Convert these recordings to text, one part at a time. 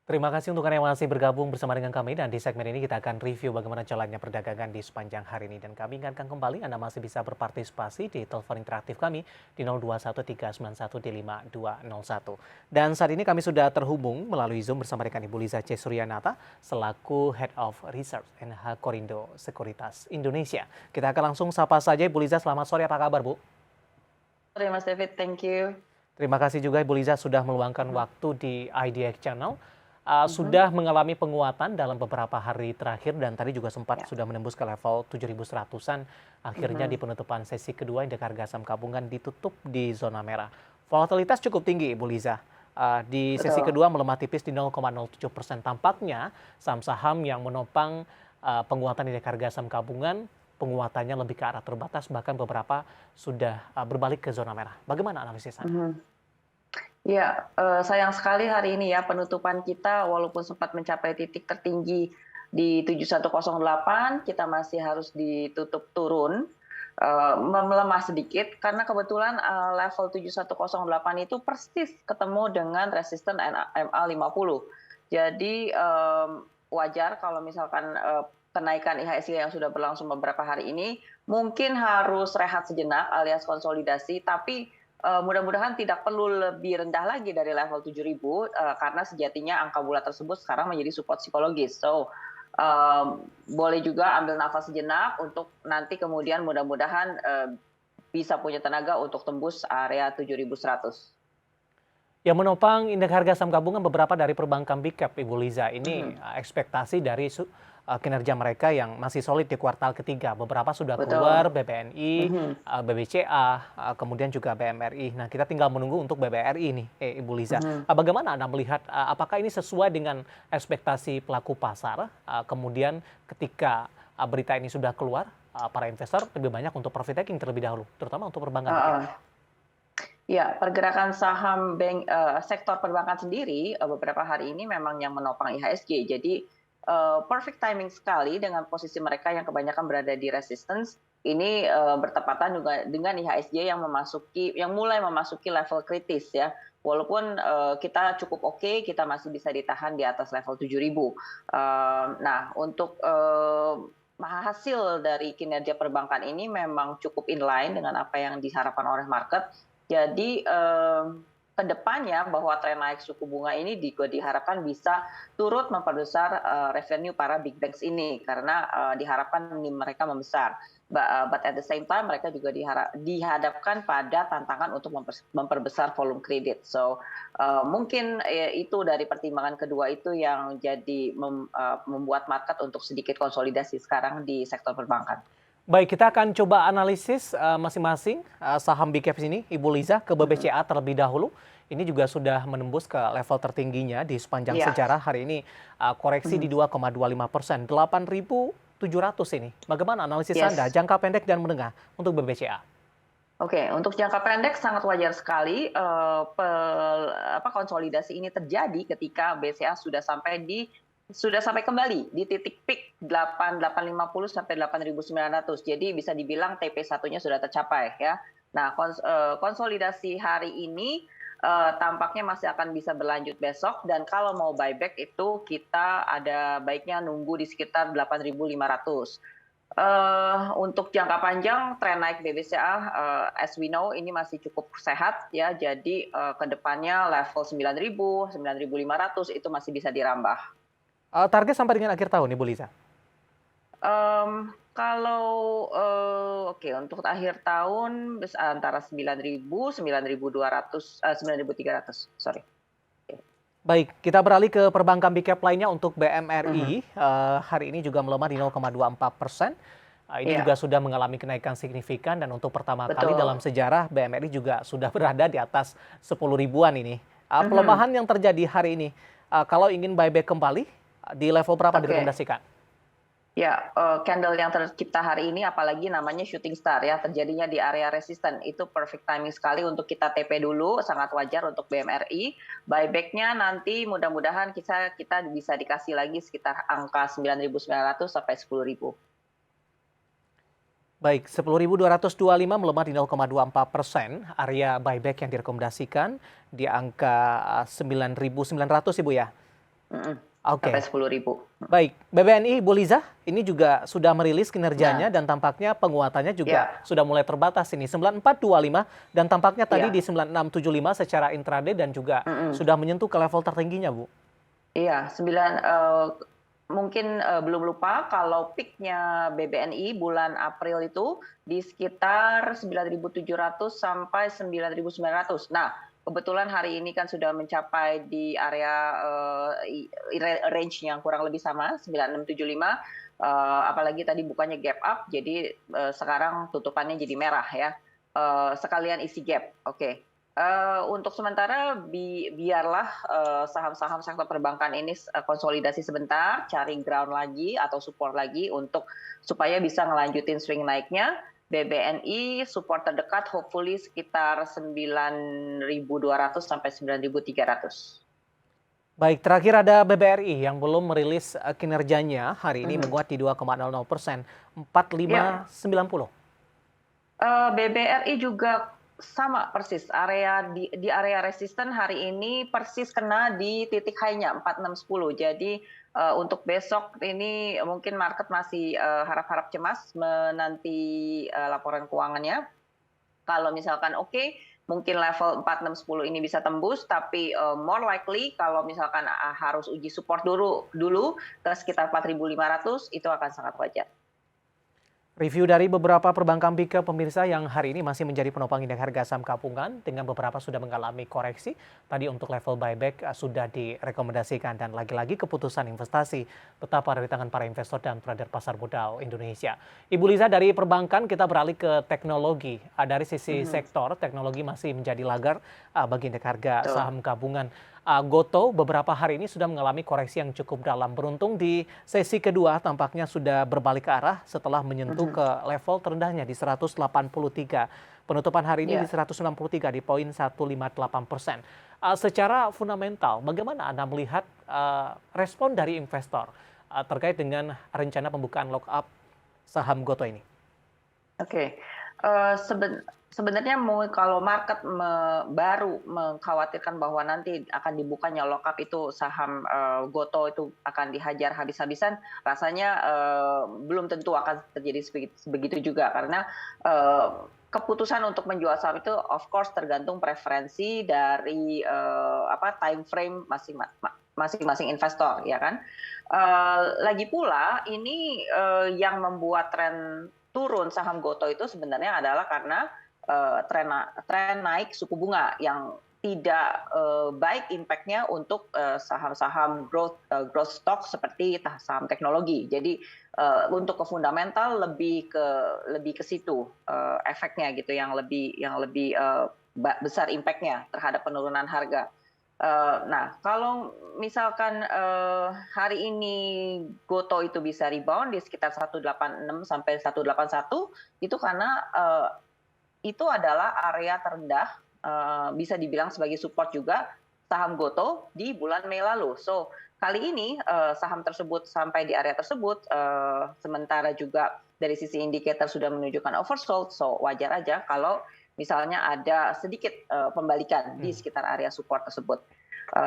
Terima kasih untuk Anda yang masih bergabung bersama dengan kami dan di segmen ini kita akan review bagaimana jalannya perdagangan di sepanjang hari ini dan kami ingatkan kembali Anda masih bisa berpartisipasi di telepon interaktif kami di 021391 dan saat ini kami sudah terhubung melalui Zoom bersama dengan Ibu Liza C. Suryanata selaku Head of Research NH Korindo Sekuritas Indonesia. Kita akan langsung sapa saja Ibu Liza, selamat sore, apa kabar Bu? Sore Mas David, thank you. Terima kasih juga Ibu Liza sudah meluangkan waktu di IDX Channel. Mhm. Sudah mengalami penguatan dalam beberapa hari terakhir dan tadi juga sempat Ya. sudah menembus ke level 7.100-an. Akhirnya di Mhm. penutupan sesi kedua indeks harga saham gabungan ditutup di zona merah. Volatilitas cukup tinggi Ibu Liza. Di sesi Betul. kedua melemah tipis di 0,07%. Tampaknya saham-saham yang menopang penguatan indeks harga saham gabungan penguatannya lebih ke arah terbatas, bahkan beberapa sudah berbalik ke zona merah. Bagaimana analisis Anda? Mhm. Ya, sayang sekali hari ini ya penutupan kita walaupun sempat mencapai titik tertinggi di 7108, kita masih harus ditutup turun, melemah sedikit karena kebetulan, level 7108 itu persis ketemu dengan resisten MA50. Jadi, wajar kalau misalkan, kenaikan IHSG yang sudah berlangsung beberapa hari ini mungkin harus rehat sejenak alias konsolidasi, tapi mudah-mudahan tidak perlu lebih rendah lagi dari level 7.000 karena sejatinya angka bulat tersebut sekarang menjadi support psikologis. So, boleh juga ambil nafas sejenak untuk nanti kemudian mudah-mudahan bisa punya tenaga untuk tembus area 7.100. Yang menopang indeks harga saham gabungan beberapa dari perbankan big cap, Ibu Liza. Ini Mhm. ekspektasi dari kinerja mereka yang masih solid di kuartal ketiga. Beberapa sudah keluar, Betul. BBNI, Mhm. BBCA, kemudian juga BMRI. Nah, kita tinggal menunggu untuk BBRI nih, Ibu Liza. Mhm. Bagaimana Anda melihat, apakah ini sesuai dengan ekspektasi pelaku pasar? Kemudian ketika berita ini sudah keluar, para investor lebih banyak untuk profit taking terlebih dahulu, terutama untuk perbankan big cap. Heeh. Ya, pergerakan saham sektor perbankan sendiri, beberapa hari ini memang yang menopang IHSG. Jadi, perfect timing sekali dengan posisi mereka yang kebanyakan berada di resistance, ini, bertepatan juga dengan IHSG yang mulai memasuki level kritis ya. Walaupun, kita cukup oke, kita masih bisa ditahan di atas level 7.000. Nah, untuk, hasil dari kinerja perbankan ini memang cukup inline dengan apa yang diharapkan oleh market. Jadi, ke depannya bahwa tren naik suku bunga ini juga diharapkan bisa turut memperbesar, revenue para big banks ini karena, diharapkan NIM mereka membesar. But at the same time mereka juga dihadapkan pada tantangan untuk memperbesar volume kredit. So, mungkin, itu dari pertimbangan kedua itu yang jadi membuat market untuk sedikit konsolidasi sekarang di sektor perbankan. Baik, kita akan coba analisis masing-masing saham big caps ini, Ibu Liza, ke Mhm. BBCA terlebih dahulu. Ini juga sudah menembus ke level tertingginya di sepanjang Iya. sejarah. Hari ini koreksi di Mhm. 2,25%, 8.700 ini. Bagaimana analisis Anda, Yes. jangka pendek dan menengah untuk BBCA? Oke, untuk jangka pendek sangat wajar sekali, konsolidasi ini terjadi ketika BCA sudah sampai kembali di titik peak 8.850 sampai 8.900. Jadi bisa dibilang TP1-nya sudah tercapai ya. Nah, konsolidasi hari ini, tampaknya masih akan bisa berlanjut besok dan kalau mau buyback itu kita ada baiknya nunggu di sekitar 8.500. Untuk jangka panjang tren naik BBCA, as we know ini masih cukup sehat ya, jadi, ke depannya level 9.000, 9.500 itu masih bisa dirambah. Target sampai dengan akhir tahun, Ibu Liza? Kalau, oke untuk akhir tahun antara 9.000, 9.200, 9.300, sorry. Baik, kita beralih ke perbankan big cap lainnya untuk Mhm. BMRI. Hari ini juga melemah di 0,24%. Ini juga Iya, sudah mengalami kenaikan signifikan dan untuk pertama kali dalam betul. sejarah BMRI juga sudah berada di atas 10 ribuan ini. Mhm. Pelemahan yang terjadi hari ini, kalau ingin buyback kembali, di level berapa Oke. direkomendasikan? Ya, candle yang tercipta hari ini apalagi namanya shooting star ya, terjadinya di area resisten, itu perfect timing sekali untuk kita TP dulu, sangat wajar untuk BMRI. Buyback-nya nanti mudah-mudahan kita bisa dikasih lagi sekitar angka 9.900 sampai 10.000. Baik, 10.225 melemah di 0,24%. Area buyback yang direkomendasikan di angka 9.900 Ibu ya. Mhm, sampai Oke. 10.000. Baik, BBNI Bu Liza, ini juga sudah merilis kinerjanya Nah, dan tampaknya penguatannya juga ya, sudah mulai terbatas ini, 9425 dan tampaknya tadi di iya, 9675 secara intraday dan juga mhm. sudah menyentuh ke level tertingginya, Bu. Iya, mungkin, belum lupa kalau peak-nya BBNI bulan April itu di sekitar 9.700 sampai 9.900. Nah, kebetulan hari ini kan sudah mencapai di area, range yang kurang lebih sama, 9.675, apalagi tadi bukanya gap up, jadi, sekarang tutupannya jadi merah ya, sekalian isi gap, oke. Untuk sementara biarlah, saham-saham sektor perbankan ini konsolidasi sebentar, cari ground lagi atau support lagi supaya bisa ngelanjutin swing naiknya. BBNI support terdekat hopefully sekitar 9.200 sampai 9.300. Baik, terakhir ada BBRI yang belum merilis kinerjanya hari ini Mhm. menguat di 2,00%, Ya. 4590. BBRI juga sama persis, di area resisten hari ini persis kena di titik high-nya 4610. Jadi, untuk besok ini mungkin market masih, harap-harap cemas menanti, laporan keuangannya. Kalau misalkan oke, mungkin level 4610 ini bisa tembus, tapi, more likely kalau misalkan, harus uji support dulu dulu ke sekitar 4.500 itu akan sangat wajar. Review dari beberapa perbankan big cap pemirsa yang hari ini masih menjadi penopang indeks harga saham gabungan dengan beberapa sudah mengalami koreksi. Tadi untuk level buyback sudah direkomendasikan dan lagi-lagi keputusan investasi tetap ada di tangan para investor dan trader pasar modal Indonesia. Ibu Liza, dari perbankan kita beralih ke teknologi. Dari sisi Mhm, sektor, teknologi masih menjadi lagar bagi indeks harga betul. saham gabungan. Gotoh beberapa hari ini sudah mengalami koreksi yang cukup dalam. Beruntung di sesi kedua tampaknya sudah berbalik ke arah setelah menyentuh Mhm, ke level terendahnya di 183. Penutupan hari ini di iya. 163 di poin 158%. Secara fundamental, bagaimana Anda melihat respon dari investor terkait dengan rencana pembukaan lockup saham Gotoh ini? Oke, sebenarnya kalau market baru mengkhawatirkan bahwa nanti akan dibukanya lockup itu saham, Gotoh itu akan dihajar habis-habisan, rasanya, belum tentu akan terjadi sebegitu juga karena, eee, keputusan untuk menjual saham itu of course tergantung preferensi dari, time frame masing-masing investor ya kan. Lagi pula ini, yang membuat tren turun saham Gotoh itu sebenarnya adalah karena, tren naik suku bunga yang tidak, baik impact-nya untuk, saham-saham growth stock seperti saham teknologi. Jadi, untuk ke fundamental lebih ke situ, efeknya gitu yang lebih, besar impact-nya terhadap penurunan harga. Nah, kalau misalkan, hari ini Gotoh itu bisa rebound di sekitar 186 sampai 181, itu karena, itu adalah area terendah, bisa dibilang sebagai support juga saham Gotoh di bulan Mei lalu. So, kali ini, saham tersebut sampai di area tersebut, sementara juga dari sisi indikator sudah menunjukkan oversold, so wajar aja kalau misalnya ada sedikit, pembalikan di Hmm. sekitar area support tersebut.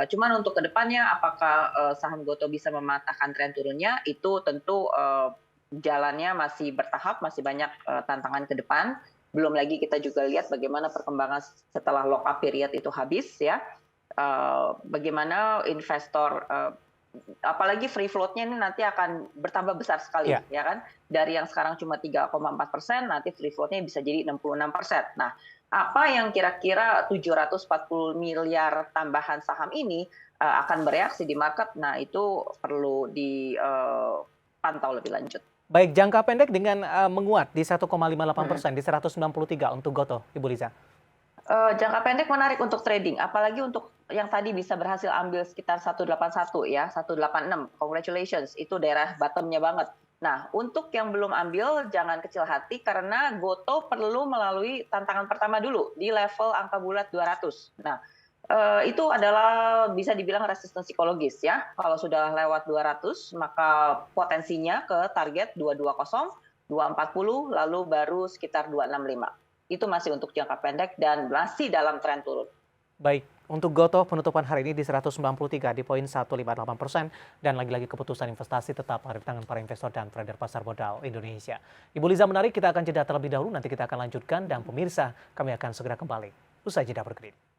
Cuman untuk kedepannya apakah, saham Gotoh bisa mematahkan tren turunnya, itu tentu, jalannya masih bertahap, masih banyak, tantangan ke depan. Belum lagi kita juga lihat bagaimana perkembangan setelah lock-up period itu habis ya, bagaimana investor, apalagi free float-nya ini nanti akan bertambah besar sekali Ya. ya kan. Dari yang sekarang cuma 3,4%, nanti free float-nya bisa jadi 66%. Nah, apa yang kira-kira 740 miliar tambahan saham ini, akan bereaksi di market, nah itu perlu dipantau lebih lanjut. Baik, jangka pendek dengan menguat di 1,58% Mhm. di 193 untuk Gotoh, Ibu Liza. Jangka pendek menarik untuk trading, apalagi untuk yang tadi bisa berhasil ambil sekitar 181 ya, 186, congratulations, itu daerah bottom-nya banget. Nah, untuk yang belum ambil jangan kecil hati karena Gotoh perlu melalui tantangan pertama dulu di level angka bulat 200. Nah, itu adalah bisa dibilang resisten psikologis ya. Kalau sudah lewat 200 maka potensinya ke target 220, 240, lalu baru sekitar 265. Itu masih untuk jangka pendek dan masih dalam tren turun. Baik, Untuk Gotoh penutupan hari ini di 193 di poin 158% dan lagi-lagi keputusan investasi tetap ada di tangan para investor dan trader pasar modal Indonesia. Ibu Liza menarik, kita akan jeda terlebih dahulu, nanti kita akan lanjutkan dan pemirsa kami akan segera kembali. Usai jeda berikut ini.